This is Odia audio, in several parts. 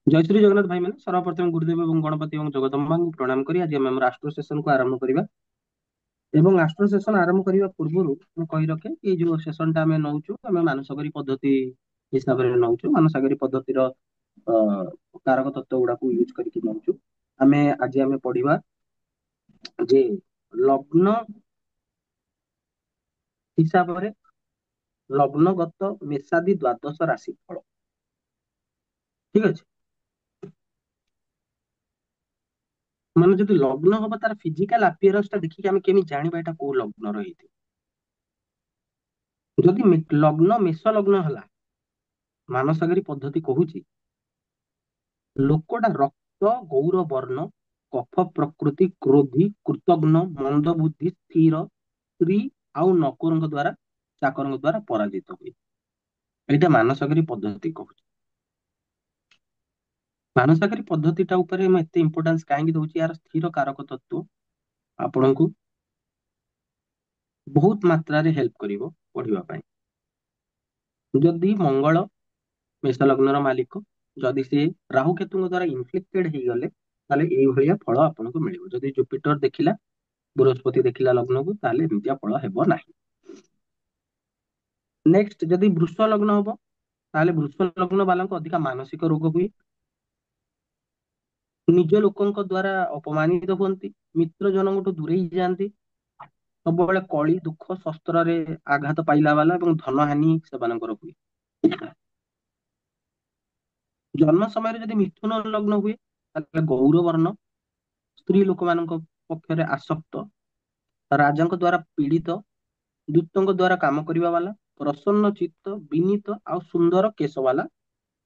जय श्री जगन्नाथ भाई मैंने सर्वप्रथम गुरुदेव एवं गणपति एवं जगदम्बाଙ୍କୁ प्रणाम କରି ଆଜି ଆମେ ଆମର ଆଷ୍ଟ୍रो ସେସନ କୁ ଆରମ୍ଭ କରିବା। ଏବଂ ଆଷ୍ଟ୍रो ସେସନ ଆରମ୍ଭ କରିବା ପୂର୍ବରୁ ମୁଁ କହି ରଖେ କି ଏଇ ଯୋଉ ସେସନ ଟା ଆମେ ନଉଛୁ ଆମେ ମାନସଗରୀ ପଦ୍ଧତି ହିସାବରେ ନଉଛୁ। ମାନସାଗରୀ ପଦ୍ଧତିର କାରକ ତତ୍ତ୍ୱ ଗୁଡାକୁ ୟୁଜ କରିକି ନଉଛୁ। ଆଜି ଆମେ ପଢିବା ଯେ ଲଗ୍ନ ହିସାବରେ ଲଗ୍ନଗତ ମେଷାଦି ଦ୍ୱାଦଶ ରାଶି ଫଳ। ଠିକ ଅଛି। ମାନେ ଯଦି ଲଗ୍ନ ହବ ତାର ଫିଜିକାଲ ଆପିୟରାନ୍ସ ଟା ଦେଖିକି ଆମେ କେମିତି ଜାଣିବା ଏଟା କୋଉ ଲଗ୍ନର ହେଇଥିବ। ଯଦି ଲଗ୍ନ ମେଷ ଲଗ୍ନ ହେଲା, ମାନସାଗରୀ ପଦ୍ଧତି କହୁଛି ଲୋକଟା ରକ୍ତ ଗୌର ବର୍ଣ୍ଣ, କଫ ପ୍ରକୃତି, କ୍ରୋଧୀ, କୃତଘ୍ନ, ମନ୍ଦ ବୁଦ୍ଧି, ସ୍ଥିର, ସ୍ତ୍ରୀ ଆଉ ନକୁରଙ୍କ ଦ୍ଵାରା ଚାକରଙ୍କ ଦ୍ଵାରା ପରାଜିତ ହୁଏ। ଏଇଟା ମାନସାଗରୀ ପଦ୍ଧତି କହୁଛି। ମାନସାଗରୀ ପଦ୍ଧତିଟା ଉପରେ ମୁଁ ଏତେ ଇମ୍ପୋର୍ଟାନ୍ସ କାହିଁକି ଦଉଛି, ଏହାର ସ୍ଥିର କାରକ ତତ୍ତ୍ୱ ଆପଣଙ୍କୁ ବହୁତ ମାତ୍ରାରେ ହେଲ୍ପ କରିବ ପଢିବା ପାଇଁ। ଯଦି ମଙ୍ଗଳ ମେଷ ଲଗ୍ନର ମାଲିକ, ଯଦି ସେ ରାହୁ କେତୁଙ୍କ ଦ୍ଵାରା ଇନଫ୍ଲିକ୍ଟେଡ ହେଇଗଲେ ତାହେଲେ ଏଇଭଳିଆ ଫଳ ଆପଣଙ୍କୁ ମିଳିବ। ଯଦି ଜୁପିଟର ଦେଖିଲା, ବୃହସ୍ପତି ଦେଖିଲା ଲଗ୍ନକୁ, ତାହେଲେ ଏମିତିଆ ଫଳ ହେବ ନାହିଁ। ନେକ୍ସଟ ଯଦି ବୃଷ ଲଗ୍ନ ହବ, ତାହେଲେ ବୃଷ ଲଗ୍ନ ବାଲାଙ୍କୁ ଅଧିକା ମାନସିକ ରୋଗ ହୁଏ, ନିଜ ଲୋକଙ୍କ ଦ୍ଵାରା ଅପମାନିତ ହୁଅନ୍ତି, ମିତ୍ର ଜଣଙ୍କଠୁ ଦୂରେଇ ଯାଆନ୍ତି, ସବୁବେଳେ କଳି ଦୁଃଖ ଶସ୍ତ୍ରରେ ଆଘାତ ପାଇଲା ବାଲା ଏବଂ ଧନ ହାନି ସେମାନଙ୍କର ହୁଏ। ଜନ୍ମ ସମୟରେ ଯଦି ମିଥୁନ ଲଗ୍ନ ହୁଏ ତାହେଲେ ଗୌର ବର୍ଣ୍ଣ, ସ୍ତ୍ରୀ ଲୋକମାନଙ୍କ ପକ୍ଷରେ ଆସକ୍ତ, ରାଜାଙ୍କ ଦ୍ଵାରା ପୀଡିତ, ଦୂତଙ୍କ ଦ୍ଵାରା କାମ କରିବା ବାଲା, ପ୍ରସନ୍ନ ଚିତ୍ତ, ବିନୀତ ଆଉ ସୁନ୍ଦର କେଶ ବାଲା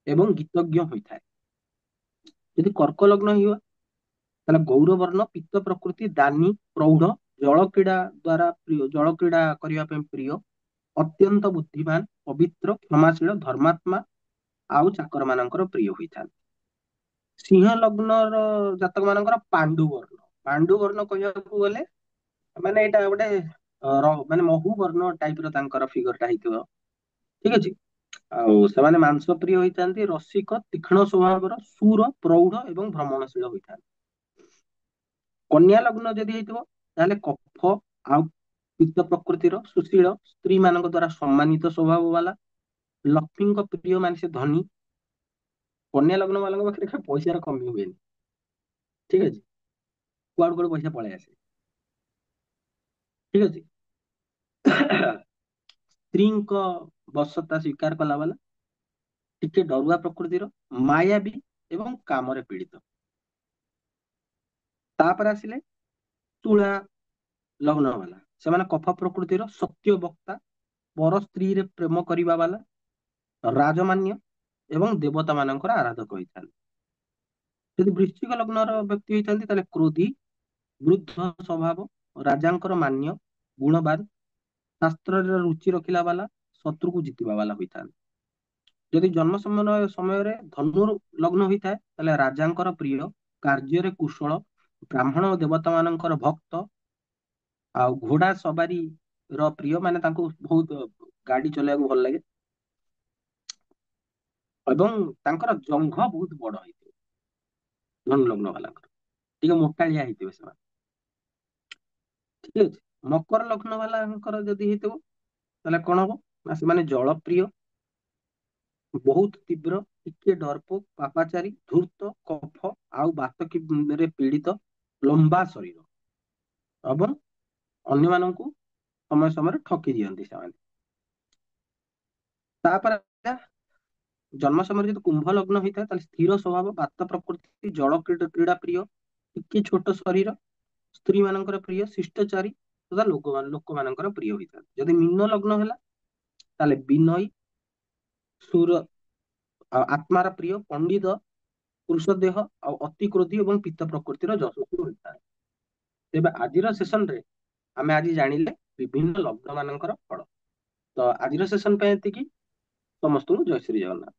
ଏବଂ ଗୀତଜ୍ଞ ହୋଇଥାଏ। ଯଦି କର୍କ ଲଗ୍ନ ହେଇବ ତାହେଲେ ଗୌର ବର୍ଣ୍ଣ, ପିତ୍ତ ପ୍ରକୃତି, ଦାନୀ, ପ୍ରୌଢ, ଜଳ କ୍ରୀଡା ଦ୍ଵାରା ପ୍ରିୟ, ଜଳ କ୍ରୀଡା କରିବା ପାଇଁ ପ୍ରିୟ, ଅତ୍ୟନ୍ତ ବୁଦ୍ଧିମାନ, ପବିତ୍ର, କ୍ଷମାଶୀଳ, ଧର୍ମାତ୍ମା ଆଉ ଚାକର ମାନଙ୍କର ପ୍ରିୟ ହୋଇଥାନ୍ତି। ସିଂହ ଲଗ୍ନର ଜାତକ ମାନଙ୍କର ପାଣ୍ଡୁ ବର୍ଣ୍ଣ। ପାଣ୍ଡୁ ବର୍ଣ୍ଣ କହିବାକୁ ଗଲେ ମାନେ ଏଇଟା ଗୋଟେ ମାନେ ମହୁ ବର୍ଣ୍ଣ ଟାଇପ ର ତାଙ୍କର ଫିଗର ଟା ହେଇଥିବ। ଠିକ ଅଛି। ଆଉ ସେମାନେ ମାଂସ ପ୍ରିୟ ହୋଇଥାନ୍ତି, ରସିକ, ତୀକ୍ଷ୍ଣ ସ୍ୱଭାବର, ସୁର, ପ୍ରୌଢ ଏବଂ ଭ୍ରମଣଶୀଳ ହୋଇଥାନ୍ତି। କନ୍ୟା ଲଗ୍ନ ଯଦି ହେଇଥିବ ତାହେଲେ କଫ ଆଉ ପିତ୍ତ ପ୍ରକୃତିର, ସୁଶୀଳ, ସ୍ତ୍ରୀ ମାନଙ୍କ ଦ୍ଵାରା ସମ୍ମାନିତ ସ୍ୱଭାବ ବାଲା, ଲକ୍ଷ୍ମୀଙ୍କ ପ୍ରିୟ ମାନେ ସେ ଧନୀ। କନ୍ୟା ଲଗ୍ନ ବାଲାଙ୍କ ପାଖରେ ପଇସାର କମି ହୁଏନି। ଠିକ ଅଛି। କୁଆଡୁ କୁଆଡୁ ପଇସା ପଳେଇ ଆସେ। ଠିକ ଅଛି। ସ୍ତ୍ରୀଙ୍କ ବଶତା ସ୍ୱୀକାର କଲା ବାଲା, ଟିକେ ଡରୁଆ ପ୍ରକୃତିର, ମାୟାବୀ ଏବଂ କାମରେ ପୀଡିତ। ତାପରେ ଆସିଲେ ତୁଳା ଲଗ୍ନ ବାଲା, ସେମାନେ କଫ ପ୍ରକୃତିର, ସତ୍ୟ ବକ୍ତା, ପର ସ୍ତ୍ରୀରେ ପ୍ରେମ କରିବା ବାଲା, ରାଜମାନ୍ୟ ଏବଂ ଦେବତା ମାନଙ୍କର ଆରାଧକ ହୋଇଥାନ୍ତି। ଯଦି ବୃଶ୍ଚିକ ଲଗ୍ନର ବ୍ୟକ୍ତି ହେଇଥାନ୍ତି ତାହେଲେ କ୍ରୋଧୀ, ବୃଦ୍ଧ ସ୍ୱଭାବ, ରାଜାଙ୍କର ମାନ୍ୟ, ଗୁଣବାନ, ଶାସ୍ତ୍ରରେ ରୁଚି ରଖିଲା ବାଲା, ଶତ୍ରୁକୁ ଜିତିବା ବାଲା ହୋଇଥାନ୍ତି। ଯଦି ଜନ୍ମ ସମୟରେ ଧନୁ ଲଗ୍ନ ହୋଇଥାଏ ତାହେଲେ ରାଜାଙ୍କର ପ୍ରିୟ, କାର୍ଯ୍ୟରେ କୁଶଳ, ବ୍ରାହ୍ମଣ ଓ ଦେବତା ମାନଙ୍କର ଭକ୍ତ ଆଉ ଘୋଡା ସବାରି ର ପ୍ରିୟ, ମାନେ ତାଙ୍କୁ ବହୁତ ଗାଡି ଚଲେଇବାକୁ ଭଲ ଲାଗେ ଏବଂ ତାଙ୍କର ଜଙ୍ଘ ବହୁତ ବଡ ହେଇଥିବ। ଧନୁ ଲଗ୍ନ ବାଲାଙ୍କର ଟିକେ ମୋଟାଳିଆ ହେଇଥିବେ ସେମାନେ। ଠିକ ଅଛି। ମକର ଲଗ୍ନ ବାଲାଙ୍କର ଯଦି ହେଇଥିବ ତାହେଲେ କଣ ହବ ନା ସେମାନେ ଜଳ ପ୍ରିୟ, ବହୁତ ତୀବ୍ର, ଟିକେ ଡରପୋକ, ପାପାଚାରୀ, ଧୂର୍ତ୍ତ, କଫ ଆଉ ରେ ପୀଡିତ, ଲମ୍ବା ଶରୀର ଏବଂ ଅନ୍ୟମାନଙ୍କୁ ସମୟ ସମୟରେ ଠକି ଦିଅନ୍ତି ସେମାନେ। ତାପରେ ଜନ୍ମ ସମୟରେ ଯଦି କୁମ୍ଭ ଲଗ୍ନ ହେଇଥାଏ ତାହେଲେ ସ୍ଥିର ସ୍ୱଭାବ, ବାତ ପ୍ରକୃତି, ଜଳ କ୍ରୀଡା ପ୍ରିୟ, ଟିକେ ଛୋଟ ଶରୀର, ସ୍ତ୍ରୀ ମାନଙ୍କର ପ୍ରିୟ, ଶିଷ୍ଟଚାରୀ ତଥା ଲୋକମାନଙ୍କର ପ୍ରିୟ ହୋଇଥାଏ। ଯଦି ମୀନ ଲଗ୍ନ ହେଲା ତାହେଲେ ବିନୟୀ, ସୁର ଆଉ ଆତ୍ମାର ପ୍ରିୟ, ପଣ୍ଡିତ, ପୁରୁଷ ଦେହ ଆଉ ଅତି କ୍ରୋଧୀ ଏବଂ ପିତ୍ତ ପ୍ରକୃତିର ଯଶସ୍ୱୀ ହୋଇଥାଏ। ତେବେ ଆଜିର ସେସନରେ ଆମେ ଆଜି ଜାଣିଲେ ବିଭିନ୍ନ ଲଗ୍ନ ମାନଙ୍କର ଫଳ। ତ ଆଜିର ସେସନ ପାଇଁ ଏତିକି। ସମସ୍ତଙ୍କୁ ଜୟ ଶ୍ରୀ ଜଗନ୍ନାଥ।